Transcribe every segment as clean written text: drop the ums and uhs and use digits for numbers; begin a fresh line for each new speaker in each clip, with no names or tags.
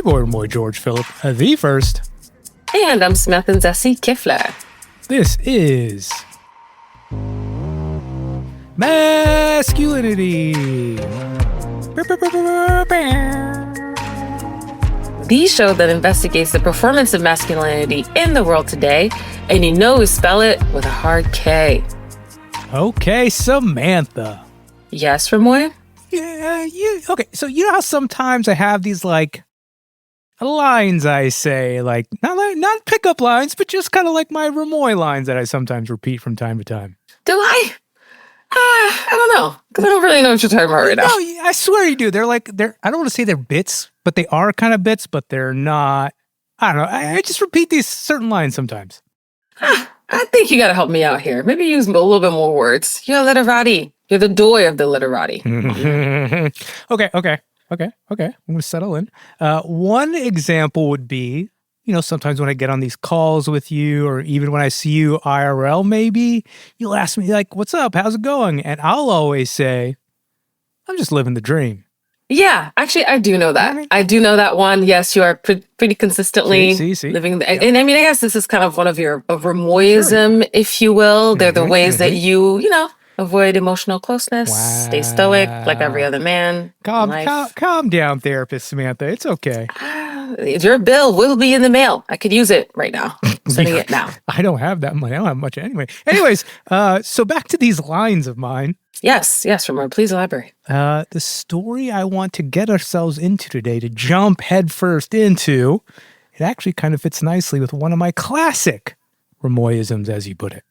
boy, Remoy George Philip, the first.
And I'm Samantha Zessie Kifler.
This is Masculinity.
The show that investigates the performance of masculinity in the world today, and you know we spell it with a hard K.
Okay, Samantha.
Yes, Remoy?
Yeah, okay, so you know how sometimes I have these, lines I say, not pickup lines, but just kind of like my Remoy lines that I sometimes repeat from time to time.
Do I? I don't know, because I don't really know what you're talking about right now.
No, I swear you do. They're I don't want to say they're bits, but they are kind of bits, but they're not. I don't know. I just repeat these certain lines sometimes.
I think you got to help me out here. Maybe use a little bit more words. You're literati. You're the doy of the literati.
Okay. I'm going to settle in. One example would be, sometimes when I get on these calls with you, or even when I see you IRL, maybe you'll ask me what's up? How's it going? And I'll always say, I'm just living the dream.
Yeah, actually, I do know that. I do know that one. Yes, you are pretty consistently living. Yep. And I mean, I guess this is kind of one of your Remoyism, if you will. They're the ways that you avoid emotional closeness, stay stoic like every other man.
Calm down, therapist Samantha. It's okay.
Your bill will be in the mail. I could use it right now. I'm sending it now.
I don't have that money. I don't have much anyway. Anyways, so back to these lines of mine.
Yes, Remoy, please elaborate.
The story I want to get ourselves into today, to jump headfirst into, it actually kind of fits nicely with one of my classic Remoyisms, as you put it.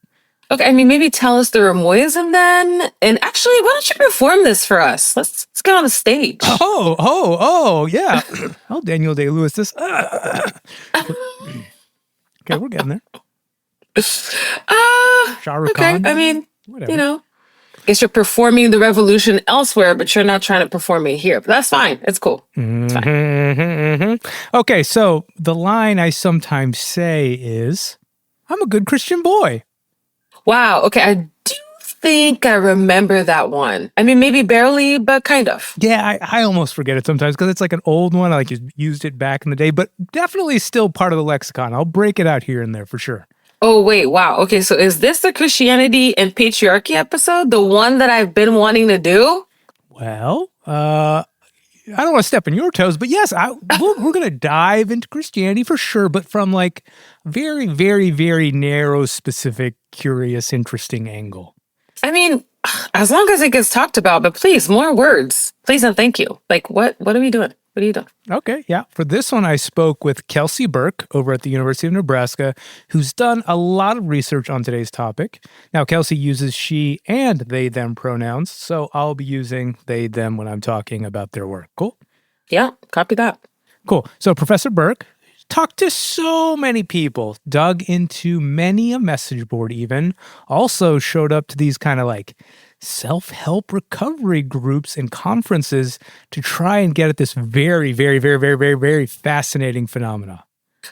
Okay, I mean, maybe tell us the Remoyism then. And actually, why don't you perform this for us? Let's get on the stage.
Oh, yeah. I'll Daniel Day-Lewis this. Okay, we're getting there. Shah Rukh Khan.
I mean, whatever. I guess you're performing the revolution elsewhere, but you're not trying to perform it here. But that's fine. It's cool. It's fine.
Okay, so the line I sometimes say is, I'm a good Christian boy.
Wow. Okay, I do think I remember that one. I mean, maybe barely, but kind of.
Yeah, I almost forget it sometimes because it's like an old one. I used it back in the day, but definitely still part of the lexicon. I'll break it out here and there for sure.
Oh, wait, wow. Okay, so is this the Christianity and Patriarchy episode? The one that I've been wanting to do?
Well, I don't want to step on your toes, but yes, we're going to dive into Christianity for sure, but from very, very, very narrow, specific, curious, interesting angle.
I mean, as long as it gets talked about, but please, more words. Please and thank you. What are we doing? What are you doing? Okay, yeah. For this one, I spoke with Kelsy Burke over at the University of Nebraska, who's done a lot of research on today's topic. Now, Kelsy uses she and they, them pronouns, so I'll be using they, them when I'm talking about their work. Cool? Yeah, copy that.
Cool. So Professor Burke talked to so many people, dug into many a message board even, also showed up to these kind of self-help recovery groups and conferences to try and get at this very, very, very, very, very, very fascinating phenomena.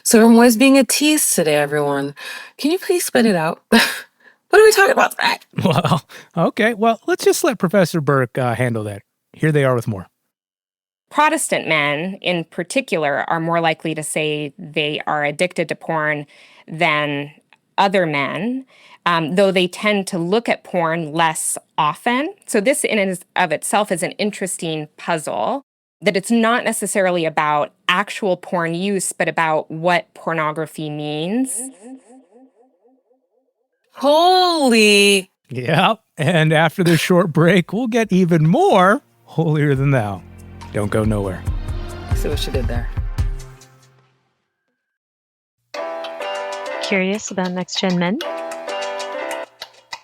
So Remoy's being a tease today, everyone. Can you please spit it out? What are we talking about today?
Well, okay. Well, let's just let Professor Burke handle that. Here they are with more.
Protestant men, in particular, are more likely to say they are addicted to porn than other men, though they tend to look at porn less often. So this in and of itself is an interesting puzzle, that it's not necessarily about actual porn use, but about what pornography means.
Holy.
Yeah, and after this short break, we'll get even more holier than thou. Don't go nowhere.
See what she did there.
Curious about next-gen men?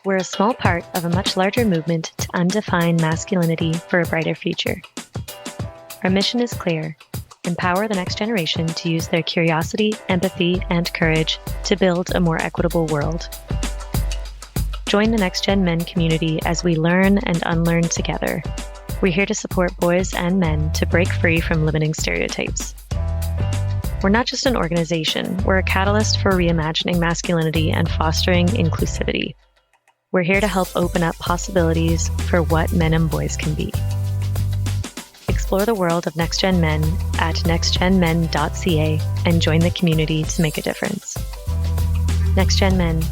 We're a small part of a much larger movement to undefine masculinity for a brighter future. Our mission is clear: empower the next generation to use their curiosity, empathy, and courage to build a more equitable world. Join the Next Gen Men community as we learn and unlearn together. We're here to support boys and men to break free from limiting stereotypes. We're not just an organization, we're a catalyst for reimagining masculinity and fostering inclusivity. We're here to help open up possibilities for what men and boys can be. Explore the world of NextGen Men at nextgenmen.ca and join the community to make a difference. NextGen Men,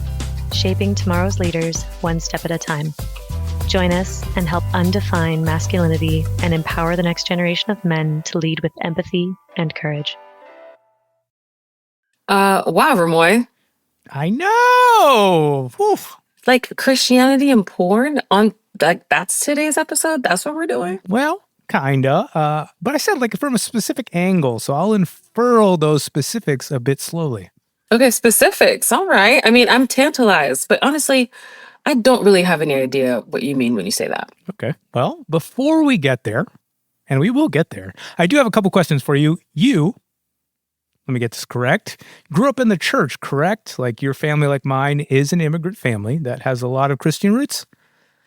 shaping tomorrow's leaders one step at a time. Join us and help undefine masculinity and empower the next generation of men to lead with empathy and courage.
Wow, Remoy.
I know. Oof.
Like Christianity and porn on that's today's episode. That's what we're doing.
Well, kinda. But I said like from a specific angle, so I'll unfurl those specifics a bit slowly.
Okay, specifics. All right. I mean, I'm tantalized, but honestly, I don't really have any idea what you mean when you say that.
Okay. Well, before we get there, and we will get there, I do have a couple questions for you. Let me get this correct, grew up in the church, correct? Like your family, like mine, is an immigrant family that has a lot of Christian roots?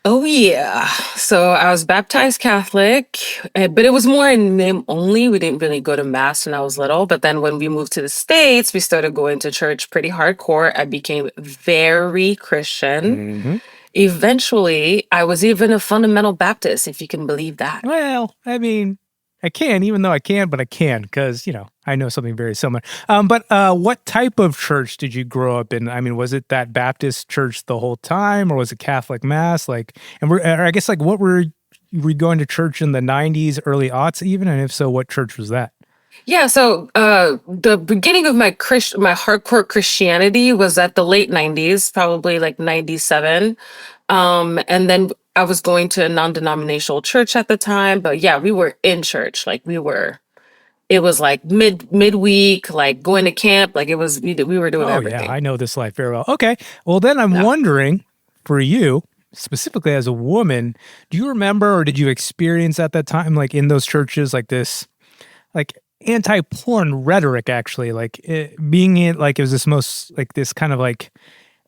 Oh, yeah. So I was baptized Catholic, but it was more in name only. We didn't really go to Mass when I was little. But then when we moved to the States, we started going to church pretty hardcore. I became very Christian.
Mm-hmm.
Eventually, I was even a fundamental Baptist, if you can believe that.
Well, I mean, I can, even though I can't, but I can because, I know something very similar. But what type of church did you grow up in? I mean, was it that Baptist church the whole time or was it Catholic Mass? What were we going to church in the 90s, early aughts even? And if so, what church was that?
Yeah, so the beginning of my hardcore Christianity was at the late 90s, probably like 97. And then I was going to a non-denominational church at the time, but yeah, we were in church. It was like midweek, like going to camp, like we were doing everything.
Yeah, I know this life very well. Okay, well then I'm wondering for you, specifically as a woman, do you remember or did you experience at that time, like in those churches, like this, like anti-porn rhetoric actually, like being it like it was this kind of like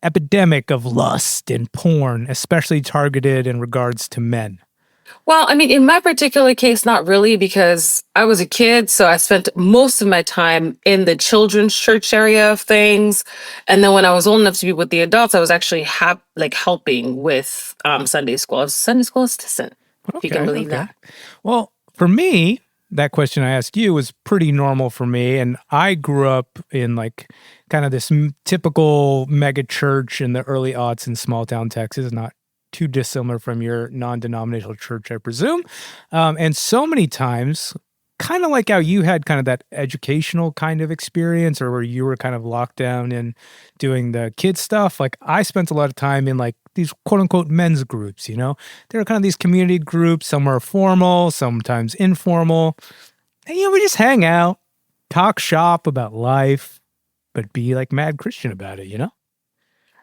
epidemic of lust and porn, especially targeted in regards to men?
Well, I mean, in my particular case, not really, because I was a kid, so I spent most of my time in the children's church area of things. And then when I was old enough to be with the adults, I was actually helping with Sunday school. I was a Sunday school assistant, if you can believe that.
Well, for me, that question I asked you was pretty normal for me. And I grew up in like kind of this typical mega church in the early aughts in small town Texas, not too dissimilar from your non-denominational church, I presume. And so many times, kind of like how you had kind of that educational kind of experience or where you were kind of locked down and doing the kids stuff, like I spent a lot of time in like these quote unquote men's groups, There are kind of these community groups, some are formal, sometimes informal. And, we just hang out, talk shop about life, but be like mad Christian about it,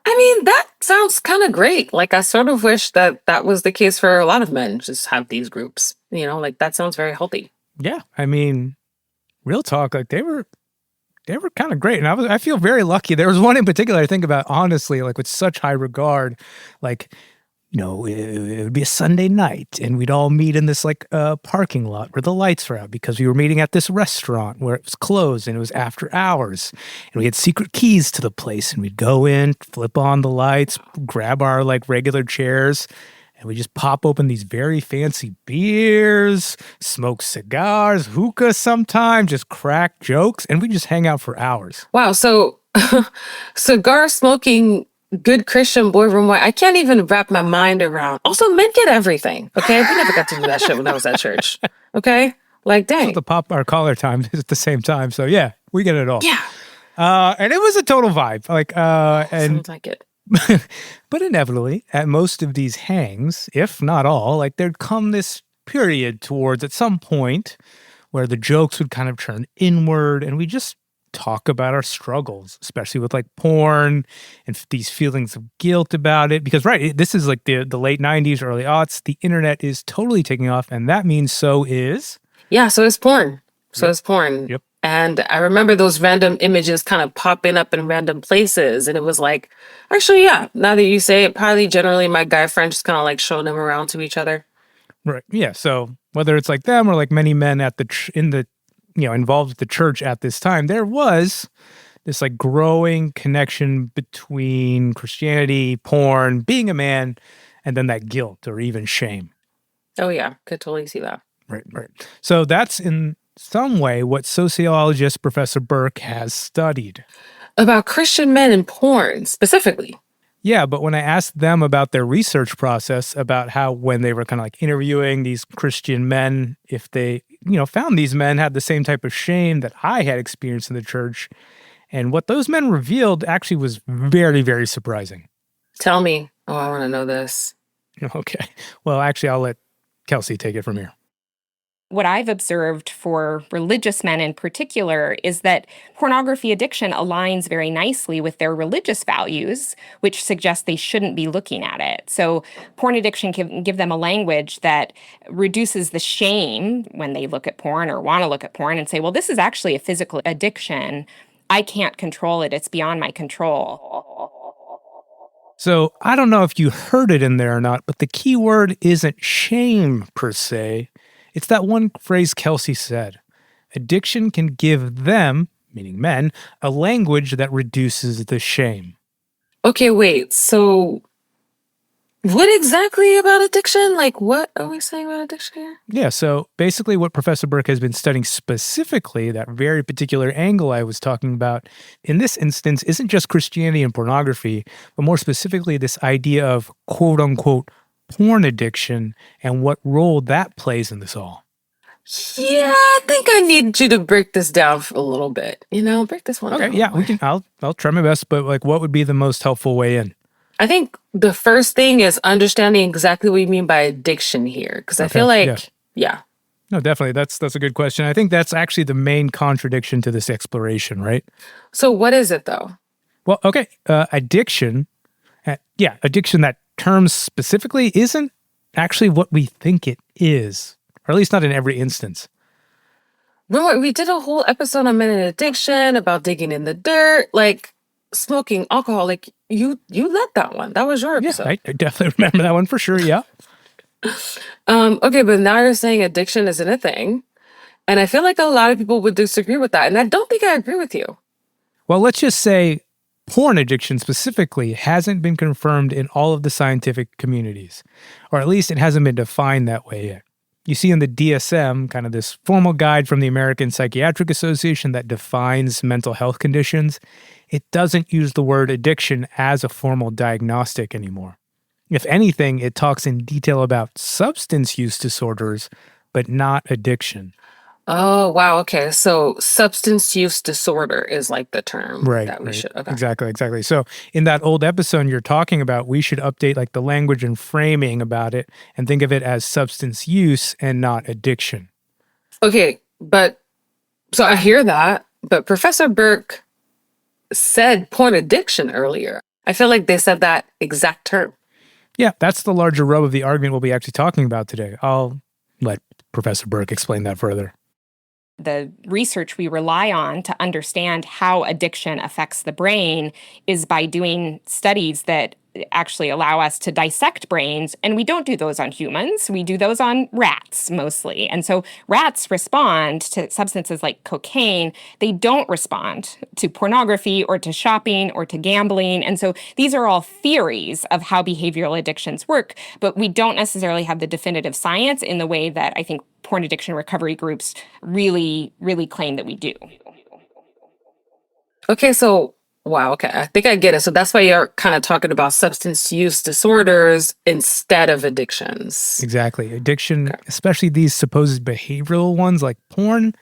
I mean, that sounds kind of great. Like, I sort of wish that was the case for a lot of men, just have these groups, like that sounds very healthy.
Yeah. I mean, real talk, like they were kind of great. And I feel very lucky. There was one in particular I think about, honestly, like with such high regard, like, it would be a Sunday night and we'd all meet in this like parking lot where the lights were out because we were meeting at this restaurant where it was closed and it was after hours. And we had secret keys to the place and we'd go in, flip on the lights, grab our like regular chairs, and we just pop open these very fancy beers, smoke cigars, hookah sometimes, just crack jokes, and we just hang out for hours.
Wow. So cigar smoking, good Christian boy Remoy, I can't even wrap my mind around. Also, men get everything. Okay, we never got to do that shit when I was at church. Okay, like dang.
So the pop our collar time is at the same time. So yeah, we get it all.
Yeah.
And it was a total vibe.
Sounds like it.
But inevitably, at most of these hangs, if not all, like there'd come this period towards at some point where the jokes would kind of turn inward, and we just talk about our struggles, especially with like porn and these feelings of guilt about it. Because this is like the late 90s, early aughts. The internet is totally taking off, and that means so is...
Yeah, so is porn.
Yep.
And I remember those random images kind of popping up in random places. And it was like, actually, yeah, now that you say it, probably generally my guy friends just kind of like showing them around to each other.
Right. Yeah. So whether it's like them or like many men at involved with the church at this time, there was this like growing connection between Christianity, porn, being a man, and then that guilt or even shame.
Oh, yeah. Could totally see that.
Right. So that's in some way what sociologist Professor Burke has studied.
About Christian men in porn, specifically.
Yeah, but when I asked them about their research process, about how when they were kind of like interviewing these Christian men, if they, found these men had the same type of shame that I had experienced in the church, and what those men revealed actually was very, very surprising.
Tell me. Oh, I want to know this.
Okay. Well, actually, I'll let Kelsy take it from here.
What I've observed for religious men in particular is that pornography addiction aligns very nicely with their religious values, which suggests they shouldn't be looking at it. So porn addiction can give them a language that reduces the shame when they look at porn or want to look at porn and say, well, this is actually a physical addiction. I can't control it. It's beyond my control.
So I don't know if you heard it in there or not, but the key word isn't shame per se. It's that one phrase Kelsy said. Addiction can give them, meaning men, a language that reduces the shame.
Okay, wait. So what exactly about addiction? Like, what are we saying about addiction here?
Yeah, so basically what Professor Burke has been studying specifically, that very particular angle I was talking about, in this instance, isn't just Christianity and pornography, but more specifically this idea of quote-unquote porn addiction and what role that plays in this all.
Yeah, I think I need you to break this down for a little bit. Break this one down.
Okay, yeah, we can. I'll try my best, but what would be the most helpful way in?
I think the first thing is understanding exactly what you mean by addiction here, because I feel like, yeah.
No, definitely. That's a good question. I think that's actually the main contradiction to this exploration, right?
So what is it though?
Well, okay, addiction. Addiction. That term specifically isn't actually what we think it is, or at least not in every instance.
Remember, we did a whole episode on men and addiction about digging in the dirt, like smoking, alcohol. Like you led that one. That was your episode.
Yeah, I definitely remember that one for sure. Yeah.
Okay, but now you're saying addiction isn't a thing, and I feel like a lot of people would disagree with that, and I don't think I agree with you.
Well, let's just say porn addiction specifically hasn't been confirmed in all of the scientific communities, or at least it hasn't been defined that way yet. You see in the DSM, kind of this formal guide from the American Psychiatric Association that defines mental health conditions, it doesn't use the word addiction as a formal diagnostic anymore. If anything, it talks in detail about substance use disorders, but not addiction.
Oh, wow. Okay. So substance use disorder is like the term that we should. Okay.
Exactly. So in that old episode you're talking about, we should update like the language and framing about it and think of it as substance use and not addiction.
Okay. But so I hear that, but Professor Burke said porn addiction earlier. I feel like they said that exact term.
Yeah, that's the larger rub of the argument we'll be actually talking about today. I'll let Professor Burke explain that further.
The research we rely on to understand how addiction affects the brain is by doing studies that actually allow us to dissect brains. And we don't do those on humans. We do those on rats mostly. And so rats respond to substances like cocaine. They don't respond to pornography or to shopping or to gambling. And so these are all theories of how behavioral addictions work, but we don't necessarily have the definitive science in the way that I think porn addiction recovery groups really, really claim that we do.
Okay, so wow, okay. I think I get it. So that's why you're kind of talking about substance use disorders instead of addictions.
Exactly. Addiction, especially these supposed behavioral ones like porn,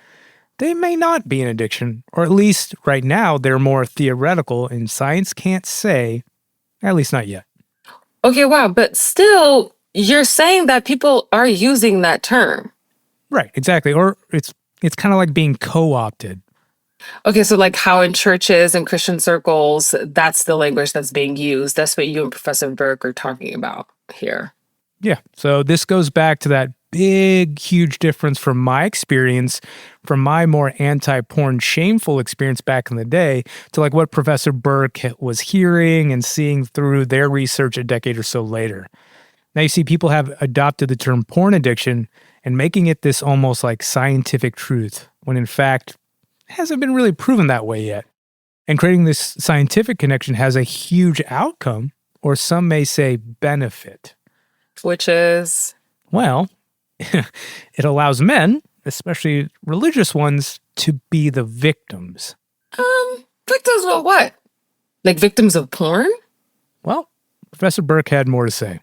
they may not be an addiction, or at least right now they're more theoretical and science can't say, at least not yet.
Okay, wow. But still, you're saying that people are using that term.
Right, exactly. Or it's kind of like being co-opted.
Okay, so like how in churches and Christian circles, that's the language that's being used. That's what you and Professor Burke are talking about here.
Yeah, so this goes back to that big, huge difference from my experience, from my more anti-porn shameful experience back in the day, to like what Professor Burke was hearing and seeing through their research a decade or so later. Now you see people have adopted the term porn addiction and making it this almost like scientific truth, when in fact, it hasn't been really proven that way yet. And creating this scientific connection has a huge outcome, or some may say benefit.
Which is?
Well, It allows men, especially religious ones, to be the victims.
Victims of what? Like victims of porn?
Well, Professor Burke had more to say.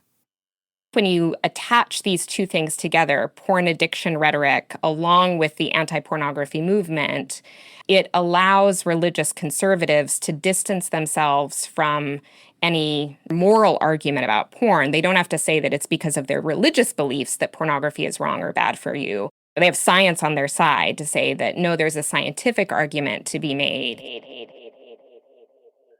When you attach these two things together, porn addiction rhetoric, along with the anti-pornography movement, it allows religious conservatives to distance themselves from any moral argument about porn. They don't have to say that it's because of their religious beliefs that pornography is wrong or bad for you. They have science on their side to say that, no, there's a scientific argument to be made.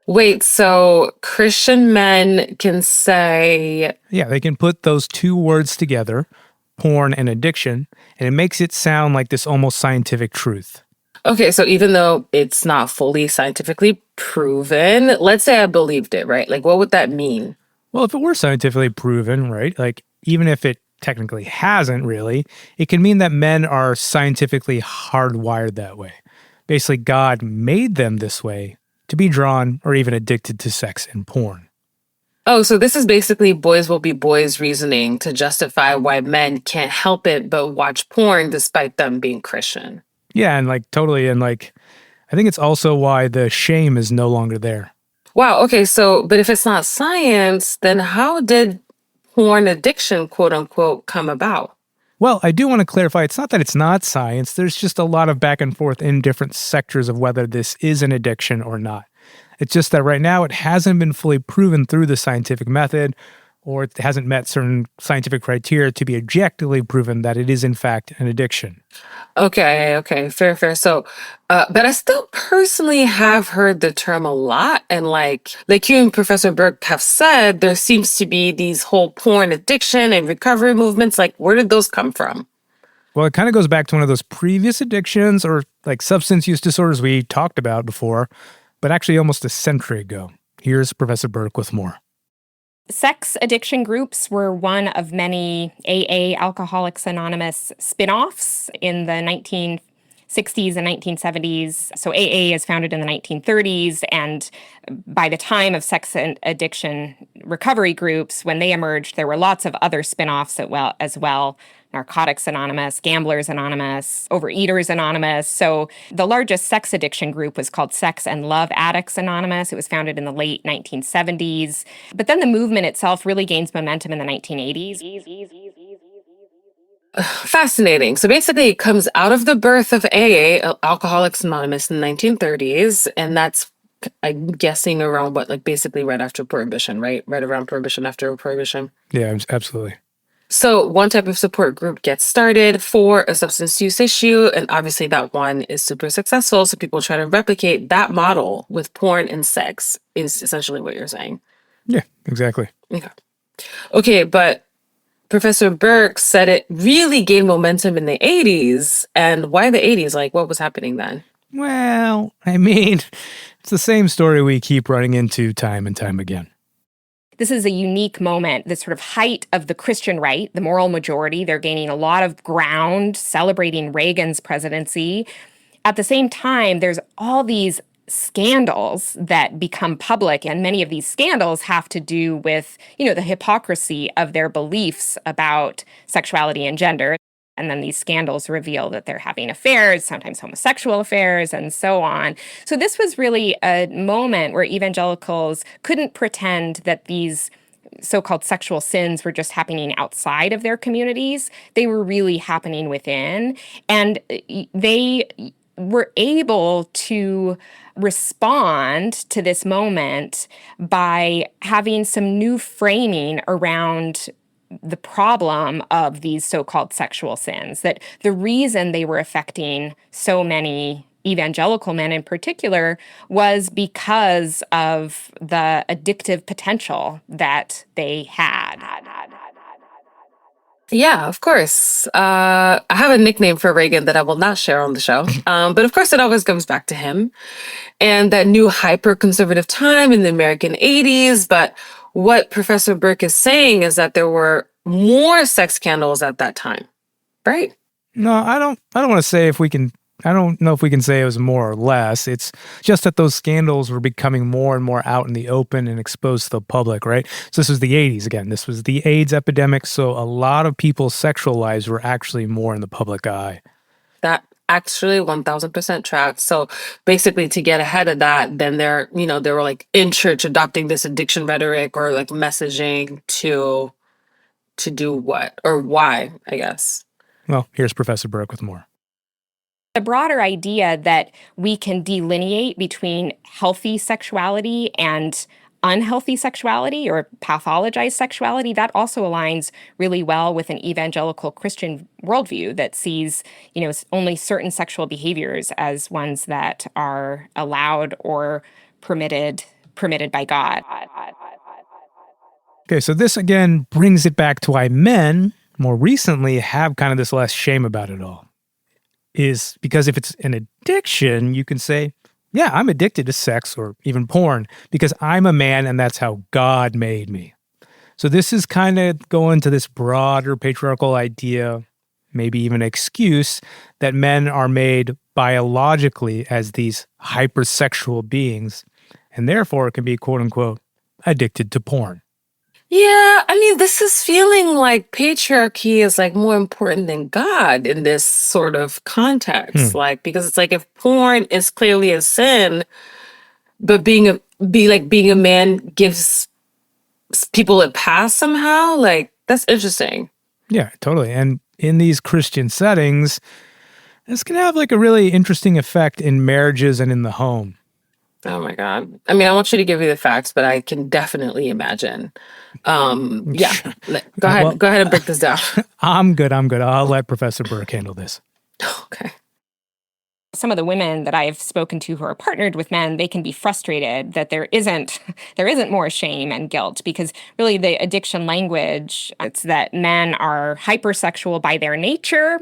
Wait, so Christian men can say...
Yeah, they can put those two words together, porn and addiction, and it makes it sound like this almost scientific truth.
Okay, so even though it's not fully scientifically proven, let's say I believed it, right? Like, what would that mean?
Well, if it were scientifically proven, right, like even if it technically hasn't really, it can mean that men are scientifically hardwired that way. Basically, God made them this way to be drawn or even addicted to sex and porn.
Oh, so this is basically boys will be boys reasoning to justify why men can't help it but watch porn despite them being Christian.
Yeah, and totally. And I think it's also why the shame is no longer there.
Wow. Okay. So, but if it's not science, then how did porn addiction, quote unquote, come about?
Well, I do want to clarify, it's not that it's not science. There's just a lot of back and forth in different sectors of whether this is an addiction or not. It's just that right now it hasn't been fully proven through the scientific method, or it hasn't met certain scientific criteria to be objectively proven that it is in fact an addiction.
Okay, fair. So, but I still personally have heard the term a lot, and like you and Professor Burke have said, there seems to be these whole porn addiction and recovery movements. Like, where did those come from?
Well, it kind of goes back to one of those previous addictions or like substance use disorders we talked about before, but actually almost a century ago. Here's Professor Burke with more.
Sex addiction groups were one of many AA, Alcoholics Anonymous, spin-offs in the 1960s and 1970s. So AA is founded in the 1930s, and by the time of sex and addiction recovery groups, when they emerged, there were lots of other spin-offs as well. Narcotics Anonymous, Gamblers Anonymous, Overeaters Anonymous. So the largest sex addiction group was called Sex and Love Addicts Anonymous. It was founded in the late 1970s. But then the movement itself really gains momentum in the 1980s.
Fascinating. So basically it comes out of the birth of AA, Alcoholics Anonymous, in the 1930s. And that's, I'm guessing, around basically right after Prohibition, right? Right around Prohibition, after Prohibition.
Yeah, absolutely.
So one type of support group gets started for a substance use issue, and obviously that one is super successful. So people try to replicate that model with porn and sex is essentially what you're saying.
Yeah, exactly.
Okay, but Professor Burke said it really gained momentum in the 80s. And why the 80s? Like, what was happening then?
Well, I mean, it's the same story we keep running into time and time again.
This is a unique moment, the sort of height of the Christian right, the moral majority. They're gaining a lot of ground, celebrating Reagan's presidency. At the same time, there's all these scandals that become public, and many of these scandals have to do with, the hypocrisy of their beliefs about sexuality and gender. And then these scandals reveal that they're having affairs, sometimes homosexual affairs, and so on. So this was really a moment where evangelicals couldn't pretend that these so-called sexual sins were just happening outside of their communities. They were really happening within. And they were able to respond to this moment by having some new framing around the problem of these so-called sexual sins, that the reason they were affecting so many evangelical men in particular was because of the addictive potential that they had.
Yeah, of course. I have a nickname for Reagan that I will not share on the show. But of course, it always comes back to him and that new hyper-conservative time in the American 80s. But what Professor Burke is saying is that there were more sex scandals at that time, right?
No, I don't want to say if we can I don't know if we can say it was more or less. It's just that those scandals were becoming more and more out in the open and exposed to the public, right? So this was the 80s again. This was the AIDS epidemic. So a lot of people's sexual lives were actually more in the public eye.
That actually 1000% tracks. So basically to get ahead of that, then they were like in church adopting this addiction rhetoric or like messaging to do what or why, I guess.
Well, here's Professor Burke with more.
The broader idea that we can delineate between healthy sexuality and unhealthy sexuality or pathologized sexuality, that also aligns really well with an evangelical Christian worldview that sees, only certain sexual behaviors as ones that are allowed or permitted by God.
Okay, so this again brings it back to why men more recently have kind of this less shame about it all. Is because if it's an addiction, you can say, yeah, I'm addicted to sex or even porn because I'm a man and that's how God made me. So this is kind of going to this broader patriarchal idea, maybe even excuse, that men are made biologically as these hypersexual beings and therefore can be, quote unquote, addicted to porn.
Yeah, I mean, this is feeling like patriarchy is like more important than God in this sort of context. Like, because it's like if porn is clearly a sin, but being a man gives people a pass somehow, like that's interesting.
Yeah, totally. And in these Christian settings, this can have like a really interesting effect in marriages and in the home.
Oh my God. I mean, I want you to give me the facts, but I can definitely imagine. Yeah. Go ahead and break this down.
I'm good. I'll let Professor Burke handle this.
Okay.
Some of the women that I've spoken to who are partnered with men, they can be frustrated that there isn't more shame and guilt, because really the addiction language, it's that men are hypersexual by their nature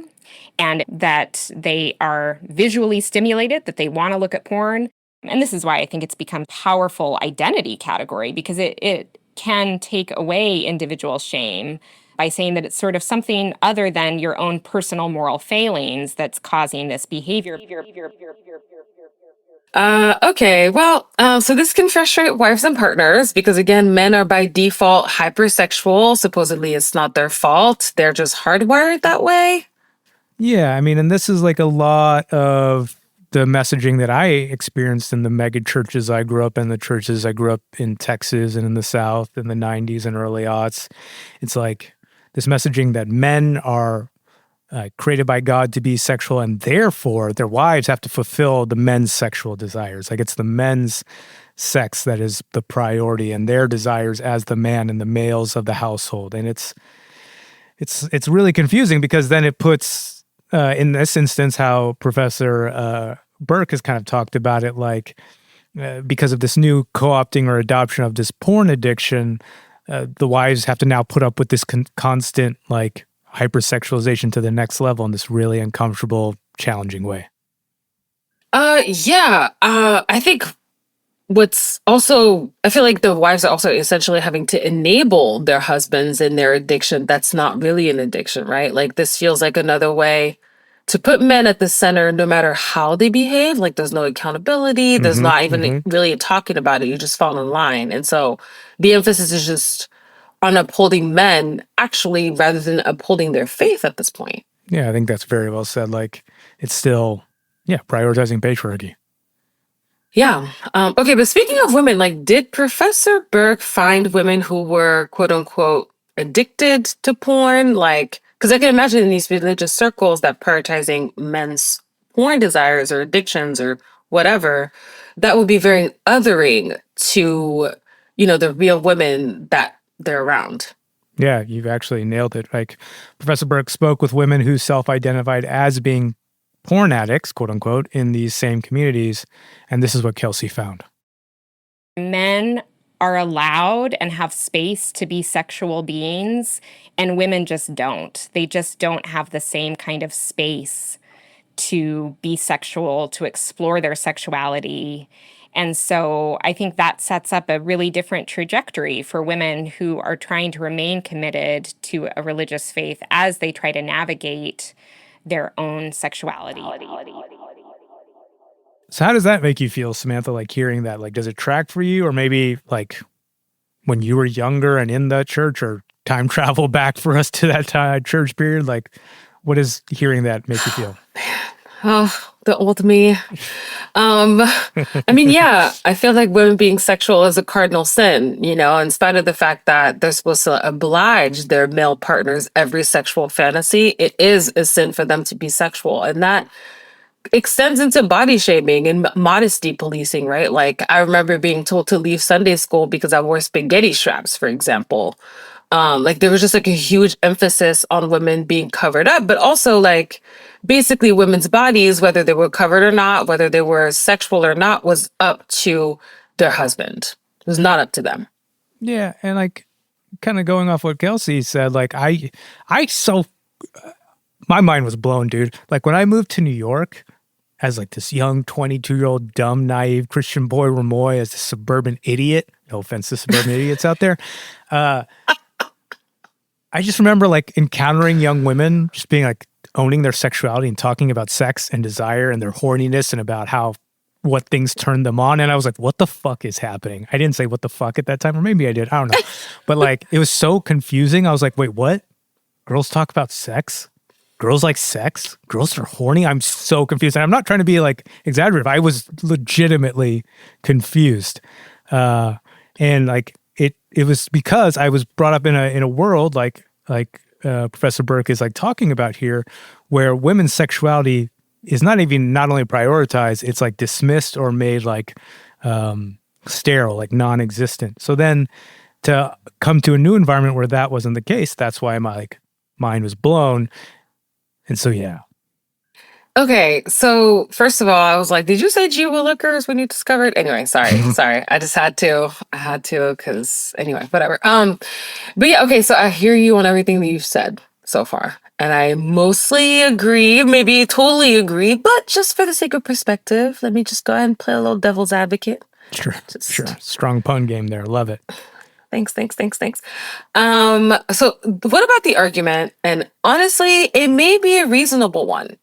and that they are visually stimulated, that they want to look at porn. And this is why I think it's become a powerful identity category, because it can take away individual shame by saying that it's sort of something other than your own personal moral failings that's causing this behavior.
Okay. Well, so this can frustrate wives and partners because, again, men are by default hypersexual. Supposedly it's not their fault. They're just hardwired that way.
Yeah, I mean, and this is like a lot of the messaging that I experienced in the mega churches I grew up in, the churches I grew up in Texas and in the South in the 90s and early aughts. It's like this messaging that men are created by God to be sexual and therefore their wives have to fulfill the men's sexual desires. Like it's the men's sex that is the priority and their desires as the man and the males of the household. And it's really confusing because then it puts, in this instance, how Professor Burke has kind of talked about it, like because of this new co-opting or adoption of this porn addiction, the wives have to now put up with this constant like hypersexualization to the next level in this really uncomfortable, challenging way.
Yeah. I think I feel like the wives are also essentially having to enable their husbands in their addiction. That's not really an addiction, right? Like this feels like another way to put men at the center no matter how they behave. Like there's no accountability. There's not even really talking about it. You just fall in line. And so the emphasis is just on upholding men actually rather than upholding their faith at this point.
Yeah, I think that's very well said. Like it's still, prioritizing patriarchy.
Yeah. Okay, but speaking of women, like did Professor Burke find women who were quote unquote addicted to porn? Like, because I can imagine in these religious circles that prioritizing men's porn desires or addictions or whatever, that would be very othering to, the real women that they're around.
Yeah, you've actually nailed it. Like Professor Burke spoke with women who self-identified as being porn addicts, quote unquote, in these same communities. And this is what Kelsy found.
Men are allowed and have space to be sexual beings, and women just don't. They just don't have the same kind of space to be sexual, to explore their sexuality. And so I think that sets up a really different trajectory for women who are trying to remain committed to a religious faith as they try to navigate their own sexuality.
So how does that make you feel, Samantha, like hearing that? Like, does it track for you? Or maybe like when you were younger and in that church, or time travel back for us to that church period? Like, what does hearing that make you feel?
Oh, the old me. I mean, yeah, I feel like women being sexual is a cardinal sin, in spite of the fact that they're supposed to oblige their male partners every sexual fantasy. It is a sin for them to be sexual. And that extends into body shaming and modesty policing, right? Like, I remember being told to leave Sunday school because I wore spaghetti straps, for example. Like, there was just like a huge emphasis on women being covered up, but also like basically women's bodies, whether they were covered or not, whether they were sexual or not, was up to their husband. It was not up to them.
Yeah. And like, kind of going off what Kelsey said, like my mind was blown, dude. Like when I moved to New York as like this young 22-year-old dumb, naive Christian boy, Remoy, as a suburban idiot. No offense to suburban idiots out there. I just remember like encountering young women just being like owning their sexuality and talking about sex and desire and their horniness and about what things turned them on. And I was like, what the fuck is happening? I didn't say what the fuck at that time, or maybe I did. I don't know. But like, it was so confusing. I was like, wait, what? Girls talk about sex? Girls like sex? Girls are horny? I'm so confused. And I'm not trying to be like exaggerative. I was legitimately confused. And like, it was because I was brought up in a world like Professor Burke is like talking about here, where women's sexuality is not only prioritized, it's like dismissed or made like sterile, like non-existent. So then to come to a new environment where that wasn't the case, that's why my like mind was blown. And so yeah.
Okay, so first of all, I was like, did you say Jehovah's Lickers when you discovered? Anyway, sorry. I just had to. I had to because anyway, whatever. But yeah, okay, so I hear you on everything that you've said so far. And I mostly agree, maybe totally agree, but just for the sake of perspective, let me just go ahead and play a little devil's advocate.
Sure. Strong pun game there. Love it.
Thanks. So what about the argument? And honestly, it may be a reasonable one,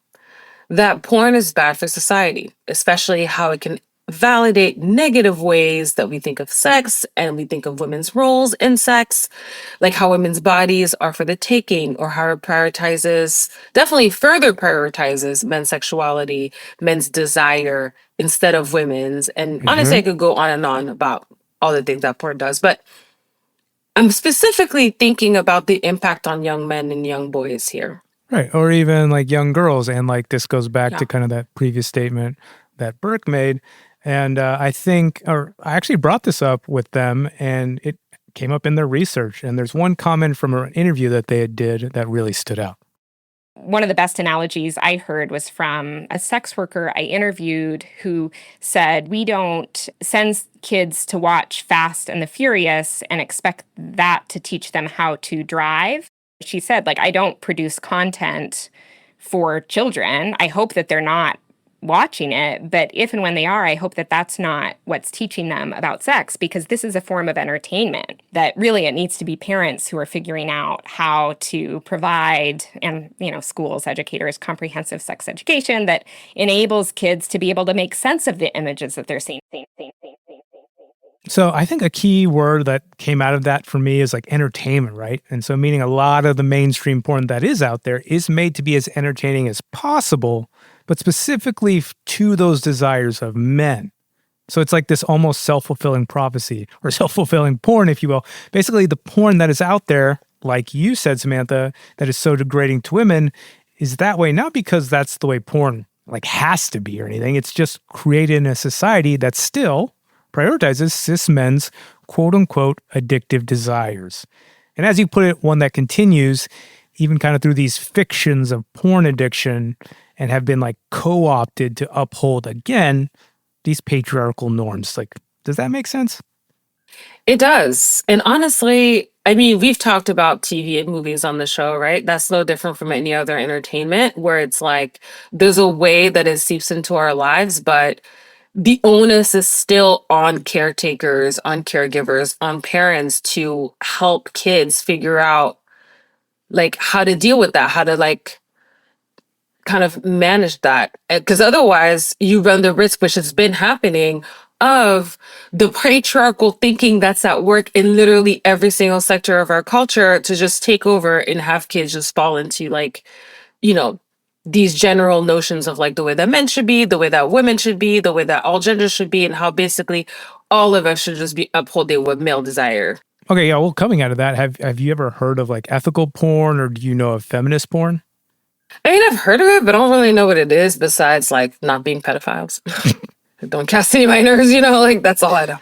that porn is bad for society, especially how it can validate negative ways that we think of sex and we think of women's roles in sex, like how women's bodies are for the taking, or how it definitely further prioritizes men's sexuality, men's desire instead of women's. And honestly, I could go on and on about all the things that porn does, but I'm specifically thinking about the impact on young men and young boys here.
Right. Or even like young girls. And like this goes back to kind of that previous statement that Burke made. And I actually brought this up with them, and it came up in their research. And there's one comment from an interview that they did that really stood out.
One of the best analogies I heard was from a sex worker I interviewed who said, we don't send kids to watch Fast and the Furious and expect that to teach them how to drive. She said, like, I don't produce content for children. I hope that they're not watching it. But if and when they are, I hope that that's not what's teaching them about sex, because this is a form of entertainment that really it needs to be parents who are figuring out how to provide, and, schools, educators, comprehensive sex education that enables kids to be able to make sense of the images that they're seeing.
So I think a key word that came out of that for me is like entertainment, right? And so meaning a lot of the mainstream porn that is out there is made to be as entertaining as possible, but specifically to those desires of men. So it's like this almost self-fulfilling prophecy, or self-fulfilling porn, if you will. Basically, the porn that is out there, like you said, Samantha, that is so degrading to women is that way, not because that's the way porn like has to be or anything. It's just created in a society that still prioritizes cis men's quote-unquote addictive desires. And as you put it, one that continues even kind of through these fictions of porn addiction and have been like co-opted to uphold, again, these patriarchal norms. Like, does that make sense?
It does. And honestly, I mean, we've talked about TV and movies on the show, right? That's no different from any other entertainment, where it's like there's a way that it seeps into our lives, but the onus is still on caretakers, on caregivers, on parents to help kids figure out like how to deal with that, how to like kind of manage that, because otherwise you run the risk, which has been happening, of the patriarchal thinking that's at work in literally every single sector of our culture to just take over and have kids just fall into like, you know, these general notions of like the way that men should be, the way that women should be, the way that all genders should be, and how basically all of us should just be upholding what male desire.
Okay, yeah, well, coming out of that, have you ever heard of like ethical porn, or do you know of feminist porn?
I mean, I've heard of it, but I don't really know what it is besides like not being pedophiles. Don't cast any minors, you know, like that's all I know.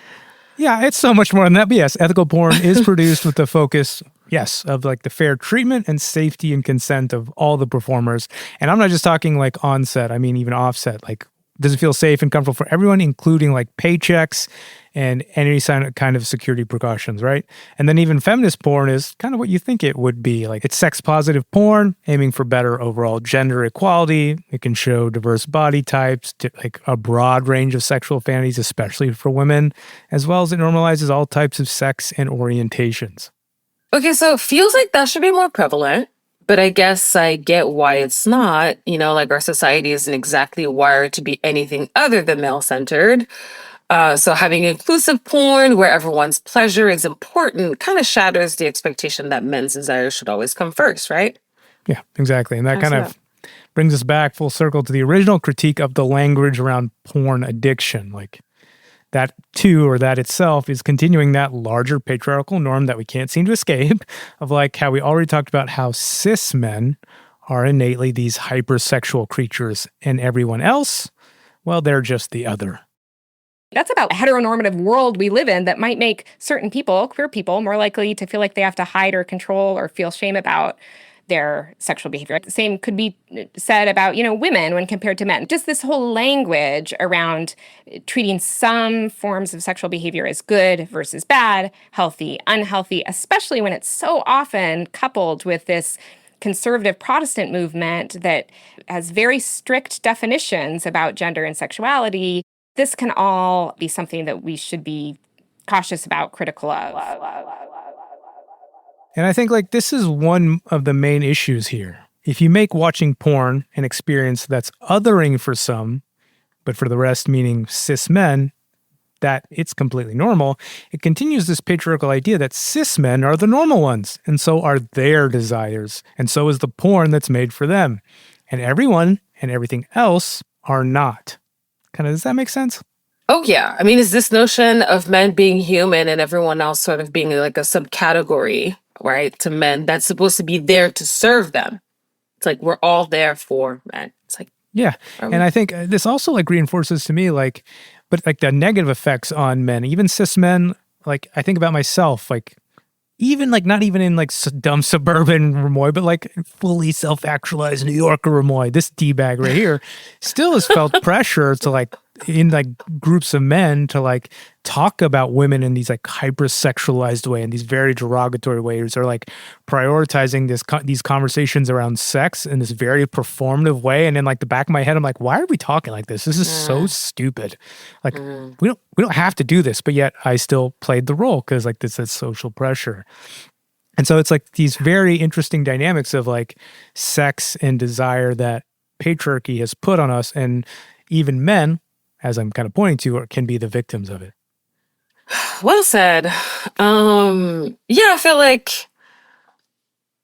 Yeah, it's so much more than that. But yes, ethical porn is produced with the focus, yes, of like the fair treatment and safety and consent of all the performers. And I'm not just talking like on set, I mean even offset. Like, does it feel safe and comfortable for everyone, including like paychecks and any kind of security precautions, right? And then even feminist porn is kind of what you think it would be. Like, it's sex positive porn, aiming for better overall gender equality. It can show diverse body types, like a broad range of sexual fantasies, especially for women, as well as it normalizes all types of sex and orientations.
Okay, so it feels like that should be more prevalent, but I guess I get why it's not. You know, like our society isn't exactly wired to be anything other than male-centered. So having inclusive porn where everyone's pleasure is important kind of shatters the expectation that men's desires should always come first, right?
Yeah, exactly. And that kind of brings us back full circle to the original critique of the language around porn addiction. Like, that too, or that itself, is continuing that larger patriarchal norm that we can't seem to escape, of like how we already talked about how cis men are innately these hypersexual creatures, and everyone else, well, they're just the other.
That's about a heteronormative world we live in that might make certain people, queer people, more likely to feel like they have to hide or control or feel shame about their sexual behavior. The same could be said about, women when compared to men. Just this whole language around treating some forms of sexual behavior as good versus bad, healthy, unhealthy, especially when it's so often coupled with this conservative Protestant movement that has very strict definitions about gender and sexuality. This can all be something that we should be cautious about, critical of.
And I think like this is one of the main issues here. If you make watching porn an experience that's othering for some, but for the rest, meaning cis men, that it's completely normal, it continues this patriarchal idea that cis men are the normal ones, and so are their desires, and so is the porn that's made for them. And everyone and everything else are not. Kind of, does that make sense?
Oh, yeah. I mean, is this notion of men being human and everyone else sort of being like a subcategory, right, to men that's supposed to be there to serve them? It's like we're all there for men. It's like,
yeah. And I think this also like reinforces to me like, but like the negative effects on men, even cis men. Like, I think about myself, like even like not even in like dumb suburban Remoy, but like fully self-actualized New Yorker Remoy, this D-bag right here still has felt pressure to like in like groups of men to like talk about women in these like hypersexualized way, in these very derogatory ways, or like prioritizing these conversations around sex in this very performative way. And in like the back of my head, I'm like, why are we talking like this? This is so stupid. Like we don't have to do this, but yet I still played the role because like this is social pressure. And so it's like these very interesting dynamics of like sex and desire that patriarchy has put on us, and even men, as I'm kind of pointing to, can be the victims of it.
Well said. Yeah, I feel like,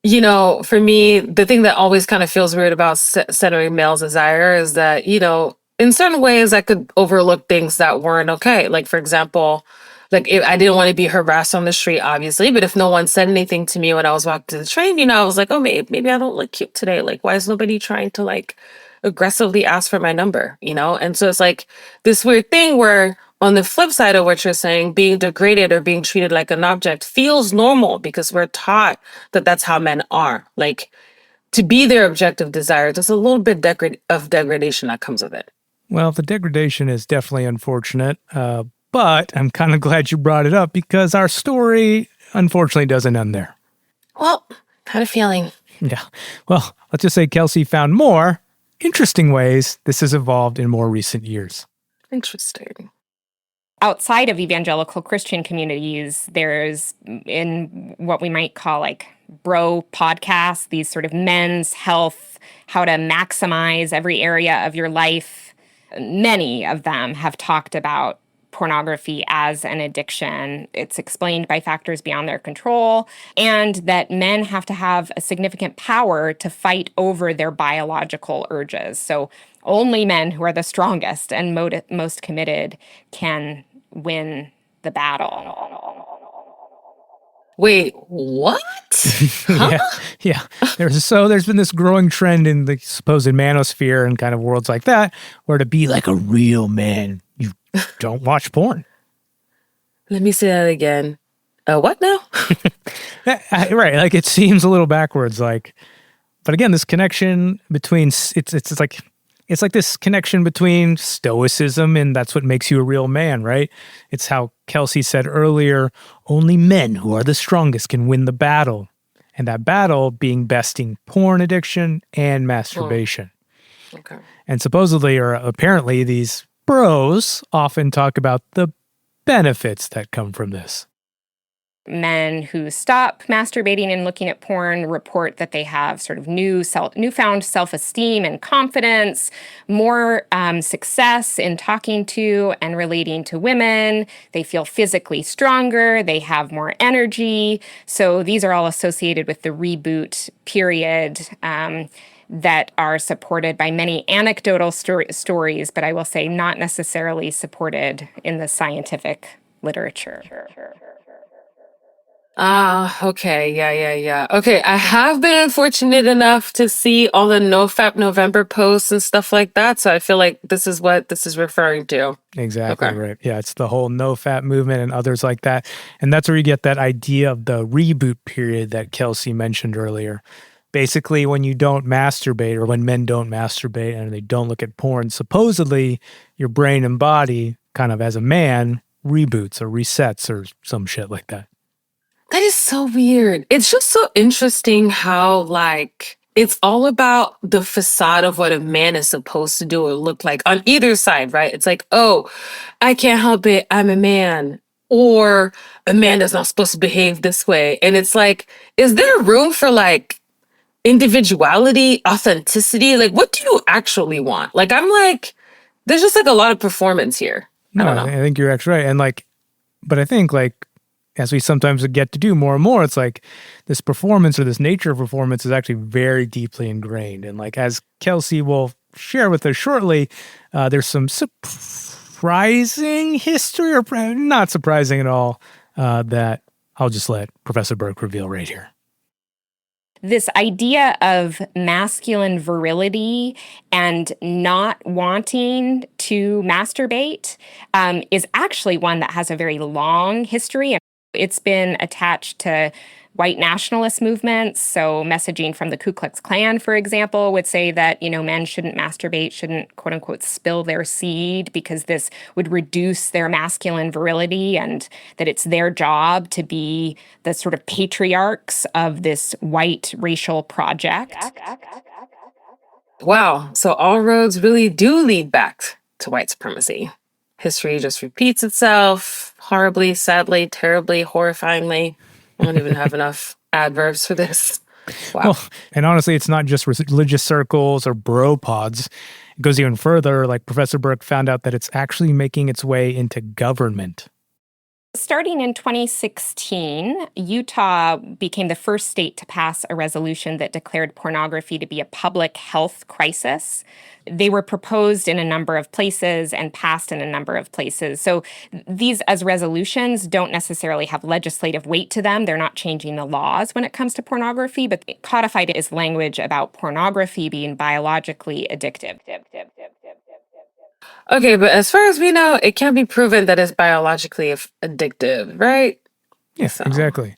for me, the thing that always kind of feels weird about centering male desire is that, in certain ways I could overlook things that weren't okay. Like, for example, like if I didn't want to be harassed on the street, obviously, but if no one said anything to me when I was walking to the train, I was like, oh, maybe I don't look cute today. Like, why is nobody trying to like aggressively ask for my number, And so it's like this weird thing where on the flip side of what you're saying, being degraded or being treated like an object feels normal because we're taught that that's how men are. Like, to be their objective desire, there's a little bit of degradation that comes with it.
Well, the degradation is definitely unfortunate, but I'm kind of glad you brought it up because our story, unfortunately, doesn't end there.
Well, had a feeling.
Yeah. Well, let's just say Kelsy found more interesting ways this has evolved in more recent years.
Interesting.
Outside of evangelical Christian communities, there's in what we might call like bro podcasts, these sort of men's health, how to maximize every area of your life. Many of them have talked about pornography as an addiction. It's explained by factors beyond their control, and that men have to have a significant power to fight over their biological urges. So only men who are the strongest and most committed can win the battle.
Wait, what?
Yeah, yeah. There's been this growing trend in the supposed manosphere and kind of worlds like that, where to be like a real man, you don't watch porn.
Let me say that again. What now?
Right, like it seems a little backwards, like. But again, this connection between it's like this connection between stoicism and that's what makes you a real man, right? It's how Kelsy said earlier, only men who are the strongest can win the battle. And that battle being besting porn addiction and masturbation.
Okay.
And supposedly, or apparently, these bros often talk about the benefits that come from this.
Men who stop masturbating and looking at porn report that they have sort of newfound self-esteem and confidence, more success in talking to and relating to women. They feel physically stronger. They have more energy. So these are all associated with the reboot period that are supported by many anecdotal stories, but I will say not necessarily supported in the scientific literature.
Okay. Yeah. Okay, I have been fortunate enough to see all the NoFap November posts and stuff like that, so I feel like this is what this is referring to.
Exactly
Okay.
right. Yeah, it's the whole NoFap movement and others like that. And that's where you get that idea of the reboot period that Kelsy mentioned earlier. Basically, when you don't masturbate or when men don't masturbate and they don't look at porn, supposedly your brain and body kind of as a man reboots or resets or some shit like that.
That is so weird. It's just so interesting how, like, it's all about the facade of what a man is supposed to do or look like on either side, right? It's like, oh, I can't help it, I'm a man. Or a man is not supposed to behave this way. And it's like, is there room for like individuality, authenticity? Like, what do you actually want? Like, I'm like, there's just like a lot of performance here. I
No,
don't know.
I think you're actually right. And like, but I think like, as we sometimes get to do more and more, it's like this performance or this nature of performance is actually very deeply ingrained. And like, as Kelsy will share with us shortly, there's some surprising history, or not surprising at all, that I'll just let Professor Burke reveal right here.
This idea of masculine virility and not wanting to masturbate is actually one that has a very long history. It's been attached to white nationalist movements. So messaging from the Ku Klux Klan, for example, would say that, men shouldn't masturbate, shouldn't, quote unquote, spill their seed because this would reduce their masculine virility, and that it's their job to be the sort of patriarchs of this white racial project.
Wow. So all roads really do lead back to white supremacy. History just repeats itself horribly, sadly, terribly, horrifyingly. I don't even have enough adverbs for this. Wow.
Well, and honestly, it's not just religious circles or bro pods. It goes even further. Like Professor Burke found out that it's actually making its way into government.
Starting in 2016, Utah became the first state to pass a resolution that declared pornography to be a public health crisis. They were proposed in a number of places and passed in a number of places. So these, as resolutions, don't necessarily have legislative weight to them. They're not changing the laws when it comes to pornography, but codified as language about pornography being biologically addictive.
Okay, but as far as we know, it can't be proven that it's biologically addictive, right?
Yeah, exactly.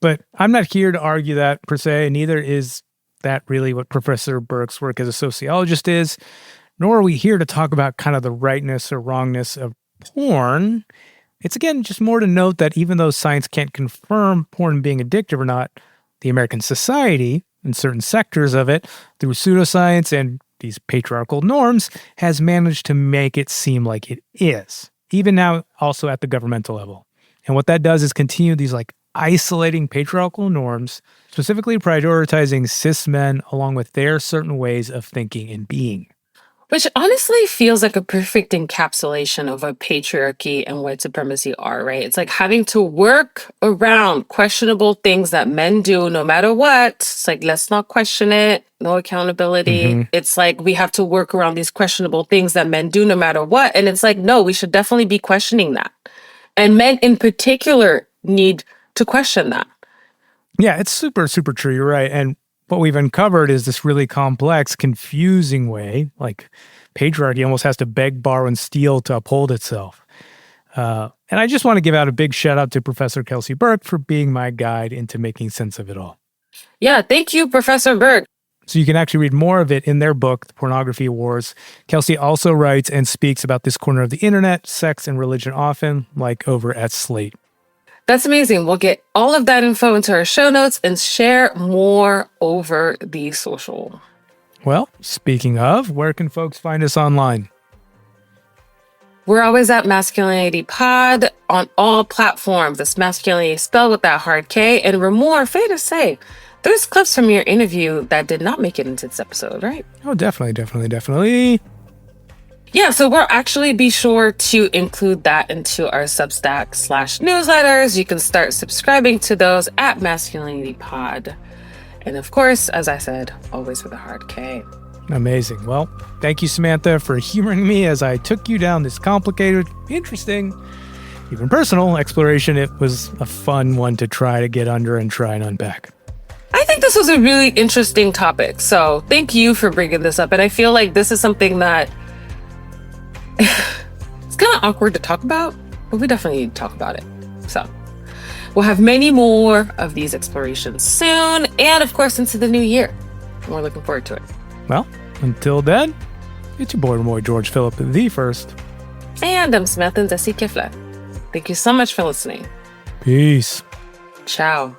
But I'm not here to argue that per se, and neither is that really what Professor Burke's work as a sociologist is, nor are we here to talk about kind of the rightness or wrongness of porn. It's, again, just more to note that even though science can't confirm porn being addictive or not, the American society and certain sectors of it, through pseudoscience and these patriarchal norms, has managed to make it seem like it is, even now also at the governmental level. And what that does is continue these like isolating patriarchal norms, specifically prioritizing cis men along with their certain ways of thinking and being.
Which honestly feels like a perfect encapsulation of what patriarchy and white supremacy are, right? It's like having to work around questionable things that men do no matter what. It's like, let's not question it, no accountability. It's like we have to work around these questionable things that men do no matter what. And it's like, no, we should definitely be questioning that. And men in particular need to question that.
Yeah, it's super, super true. You're right. And what we've uncovered is this really complex, confusing way, like patriarchy almost has to beg, borrow, and steal to uphold itself. And I just want to give out a big shout out to Professor Kelsy Burke for being my guide into making sense of it all.
Yeah, thank you, Professor Burke.
So you can actually read more of it in their book, The Pornography Wars. Kelsy also writes and speaks about this corner of the internet, sex and religion often, like over at Slate.
That's amazing. We'll get all of that info into our show notes and share more over the social.
Well, speaking of, where can folks find us online?
We're always at Masculinity Pod on all platforms. That's masculinity spelled with that hard K. And Remoy, fair to say, there's clips from your interview that did not make it into this episode, right?
Oh, definitely.
Yeah, so we'll actually be sure to include that into our Substack/newsletters. You can start subscribing to those at Masculinity Pod. And of course, as I said, always with a hard K.
Amazing. Well, thank you, Samantha, for humoring me as I took you down this complicated, interesting, even personal exploration. It was a fun one to try to get under and try and unpack.
I think this was a really interesting topic. So thank you for bringing this up. And I feel like this is something that it's kind of awkward to talk about, but we definitely need to talk about it. So we'll have many more of these explorations soon, and of course into the new year. We're looking forward to it.
Well, until then, it's your boy Remoy George Philip the First.
And I'm Samantha Desi Kifla. Thank you so much for listening.
Peace.
Ciao.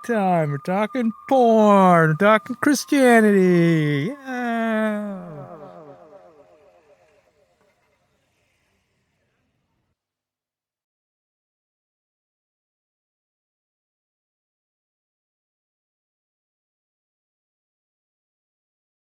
Time we're talking porn, we're talking Christianity. Yeah.